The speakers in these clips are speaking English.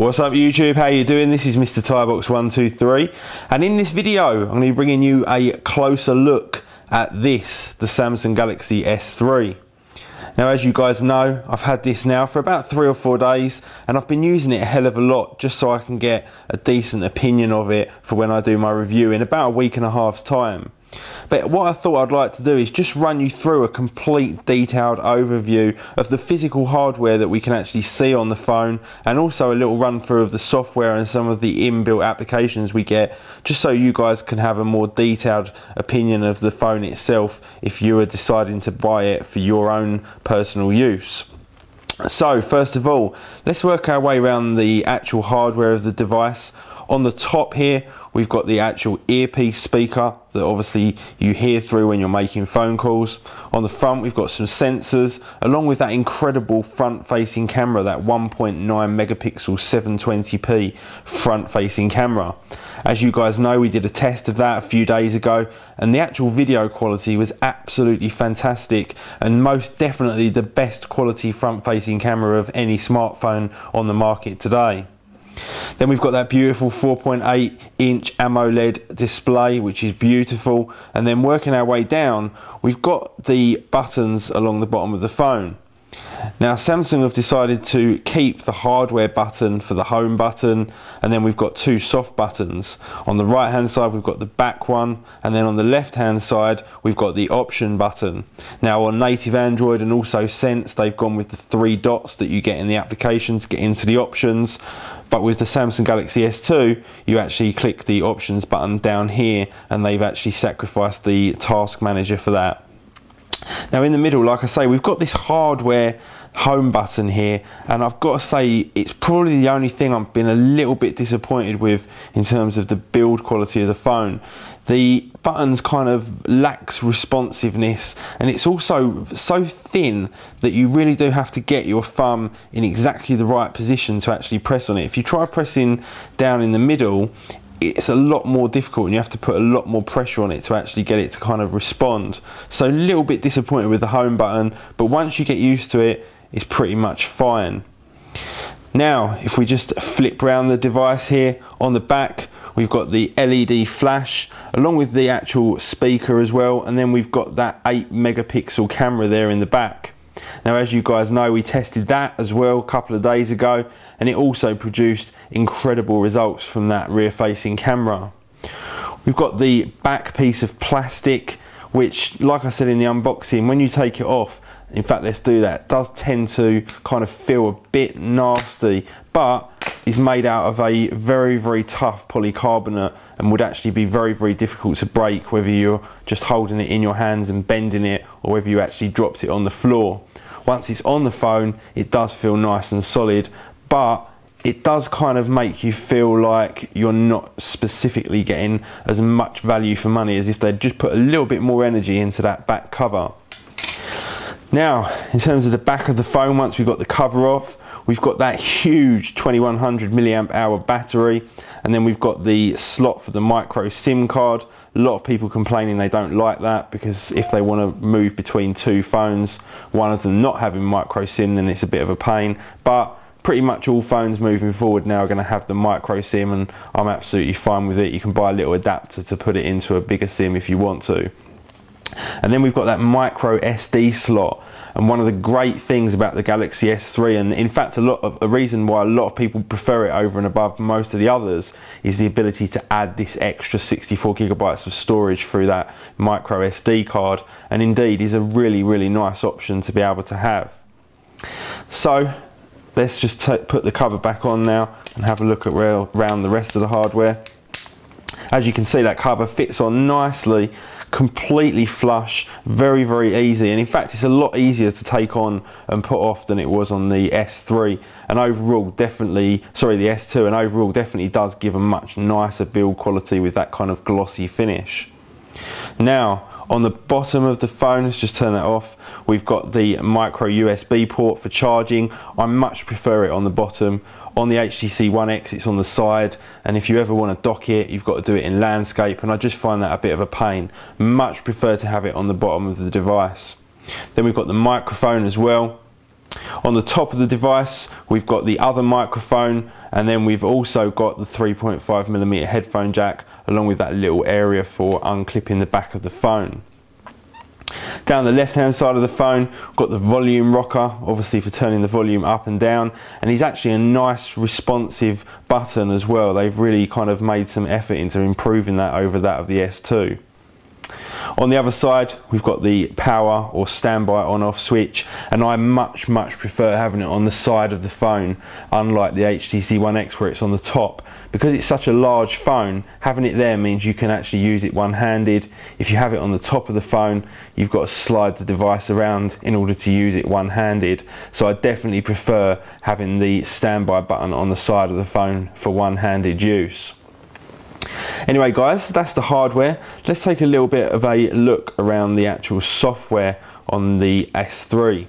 What's up YouTube, how you doing? This is Mr. Tybox123, and in this video I'm going to be bringing you a closer look at the Samsung Galaxy S3. Now, as you guys know, I've had this now for about 3 or 4 days, and I've been using it a hell of a lot just so I can get a decent opinion of it for when I do my review in about a week and a half's time. But what I thought I'd like to do is just run you through a complete detailed overview of the physical hardware that we can actually see on the phone, and also a little run through of the software and some of the inbuilt applications we get, just so you guys can have a more detailed opinion of the phone itself if you are deciding to buy it for your own personal use. So first of all, let's work our way around the actual hardware of the device. On the top here, we've got the actual earpiece speaker that obviously you hear through when you're making phone calls. On the front, we've got some sensors, along with that incredible front-facing camera, that 1.9 megapixel 720p front-facing camera. As you guys know, we did a test of that a few days ago, and the actual video quality was absolutely fantastic, and most definitely the best quality front-facing camera of any smartphone on the market today. Then we've got that beautiful 4.8 inch AMOLED display, which is beautiful. And then working our way down, we've got the buttons along the bottom of the phone. Now, Samsung have decided to keep the hardware button for the home button, and then we've got 2 soft buttons. On the right hand side we've got the back one, and then on the left hand side we've got the option button. Now, on native Android and also Sense, they've gone with the 3 dots that you get in the application to get into the options. But with the Samsung Galaxy S2, you actually click the options button down here, and they've actually sacrificed the task manager for that. Now, in the middle, like I say, we've got this hardware home button here, and I've got to say it's probably the only thing I've been a little bit disappointed with in terms of the build quality of the phone. The buttons kind of lacks responsiveness, and it's also so thin that you really do have to get your thumb in exactly the right position to actually press on it. If you try pressing down in the middle, it's a lot more difficult, and you have to put a lot more pressure on it to actually get it to kind of respond. So a little bit disappointed with the home button, but once you get used to it, it's pretty much fine. Now, if we just flip round the device here, on the back we've got the LED flash along with the actual speaker as well, and then we've got that 8 megapixel camera there in the back. Now, as you guys know, we tested that as well a couple of days ago, and it also produced incredible results from that rear facing camera. We've got the back piece of plastic, which, like I said in the unboxing, when you take it off, in fact let's do that, it does tend to kind of feel a bit nasty, but is made out of a very tough polycarbonate and would actually be very difficult to break, whether you're just holding it in your hands and bending it, or whether you actually dropped it on the floor. Once it's on the phone, it does feel nice and solid, but it does kind of make you feel like you're not specifically getting as much value for money as if they'd just put a little bit more energy into that back cover. Now, in terms of the back of the phone, once we've got the cover off, we've got that huge 2100 milliamp hour battery, and then we've got the slot for the micro SIM card. A lot of people complaining they don't like that, because if they want to move between 2 phones, one of them not having micro SIM, then it's a bit of a pain. But pretty much all phones moving forward now are going to have the micro SIM, and I'm absolutely fine with it. You can buy a little adapter to put it into a bigger SIM if you want to. And then we've got that micro SD slot, and one of the great things about the Galaxy S3, and in fact a reason why a lot of people prefer it over and above most of the others, is the ability to add this extra 64 gigabytes of storage through that micro SD card, and indeed is a really nice option to be able to have. So let's just put the cover back on now and have a look at around the rest of the hardware. As you can see, that cover fits on nicely, completely flush, very easy, and in fact it's a lot easier to take on and put off than it was on the S3, and overall definitely, sorry, the S2, and overall definitely does give a much nicer build quality with that kind of glossy finish. Now, on the bottom of the phone, let's just turn that off, we've got the micro USB port for charging. I much prefer it on the bottom. On the HTC One X, it's on the side, and if you ever want to dock it, you've got to do it in landscape, and I just find that a bit of a pain. Much prefer to have it on the bottom of the device. Then we've got the microphone as well. On the top of the device, we've got the other microphone, And then we've also got the 3.5mm headphone jack, along with that little area for unclipping the back of the phone. Down the left hand side of the phone, got the volume rocker, obviously for turning the volume up and down, and he's actually a nice responsive button as well. They've really kind of made some effort into improving that over that of the S2. On the other side, we've got the power or standby on-off switch, and I much prefer having it on the side of the phone, unlike the HTC One X where it's on the top. Because it's such a large phone, having it there means you can actually use it one-handed. If you have it on the top of the phone, you've got to slide the device around in order to use it one-handed. So I definitely prefer having the standby button on the side of the phone for one-handed use. Anyway guys, that's the hardware. Let's take a little bit of a look around the actual software on the S3.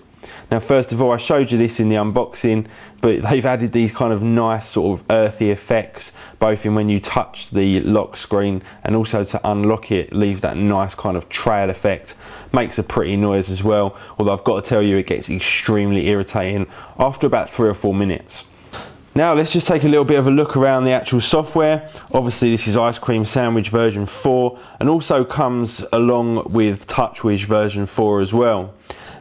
Now first of all, I showed you this in the unboxing, but they've added these kind of nice sort of earthy effects, both in when you touch the lock screen and also to unlock it, leaves that nice kind of trail effect. Makes a pretty noise as well, although I've got to tell you it gets extremely irritating after about 3 or 4 minutes. Now let's just take a little bit of a look around the actual software. Obviously this is Ice Cream Sandwich version 4, and also comes along with TouchWiz version 4 as well.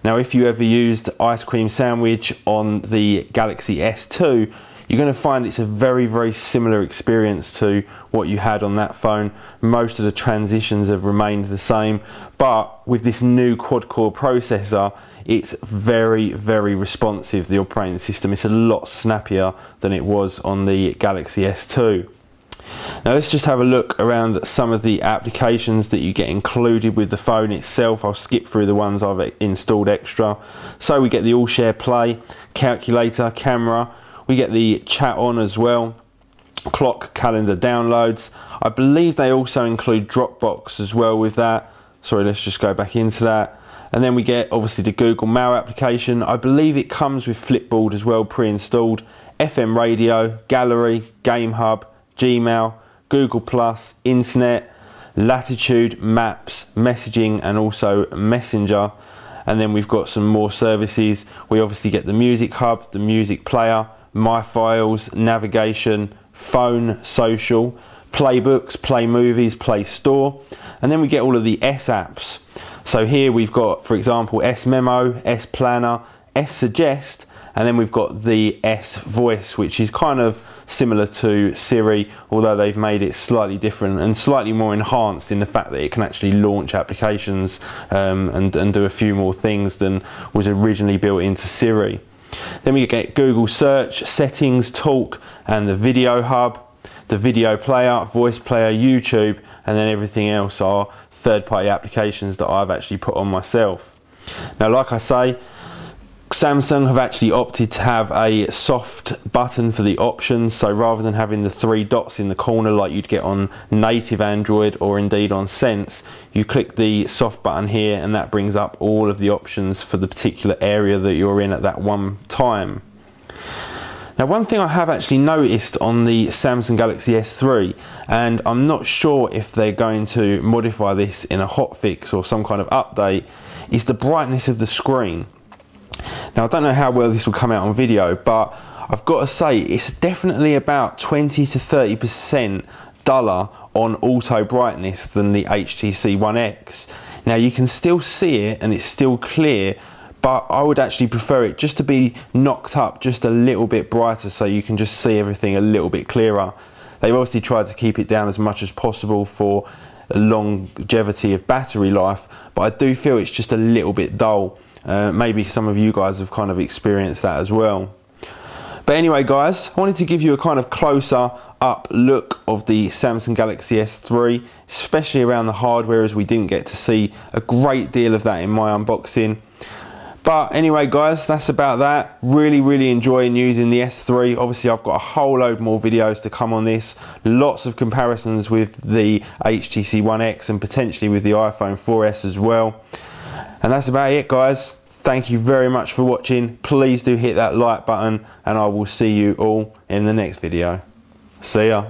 Now if you ever used Ice Cream Sandwich on the Galaxy S2, you're going to find it's a very similar experience to what you had on that phone. Most of the transitions have remained the same, but with this new quad-core processor, it's very responsive, the operating system. It's a lot snappier than it was on the Galaxy S2. Now let's just have a look around some of the applications that you get included with the phone itself. I'll skip through the ones I've installed extra. So we get the All Share Play, calculator, camera, we get the chat on as well, clock, calendar downloads. I believe they also include Dropbox as well with that. Sorry, let's just go back into that. And then we get obviously the Google Mail application. I believe it comes with Flipboard as well pre-installed, FM radio, gallery, Game Hub, Gmail, Google Plus, Internet, Latitude, Maps, Messaging, and also Messenger. And then we've got some more services. We obviously get the Music Hub, the Music Player, My Files, Navigation, Phone, Social, Playbooks, Play Movies, Play Store, and then we get all of the S apps. So here we've got, for example, S Memo, S Planner, S Suggest, and then we've got the S Voice, which is kind of similar to Siri, although they've made it slightly different and slightly more enhanced in the fact that it can actually launch applications and do a few more things than was originally built into Siri. Then we get Google Search, Settings, Talk, and the Video Hub, the Video Player, Voice Player, YouTube, and then everything else are third-party applications that I've actually put on myself. Now, like I say, Samsung have actually opted to have a soft button for the options, so rather than having the 3 dots in the corner like you'd get on native Android or indeed on Sense, you click the soft button here and that brings up all of the options for the particular area that you're in at that one time. Now, one thing I have actually noticed on the Samsung Galaxy S3, and I'm not sure if they're going to modify this in a hotfix or some kind of update, is the brightness of the screen. Now, I don't know how well this will come out on video, but I've got to say it's definitely about 20 to 30% duller on auto brightness than the HTC One X. Now, you can still see it and it's still clear, but I would actually prefer it just to be knocked up just a little bit brighter so you can just see everything a little bit clearer. They've obviously tried to keep it down as much as possible for longevity of battery life, but I do feel it's just a little bit dull. Maybe some of you guys have kind of experienced that as well. But anyway guys, I wanted to give you a kind of closer up look of the Samsung Galaxy S3, especially around the hardware, as we didn't get to see a great deal of that in my unboxing. But anyway guys, that's about that. Really enjoying using the S3. Obviously I've got a whole load more videos to come on this. Lots of comparisons with the HTC One X and potentially with the iPhone 4S as well. And that's about it guys. Thank you very much for watching. Please do hit that like button and I will see you all in the next video. See ya.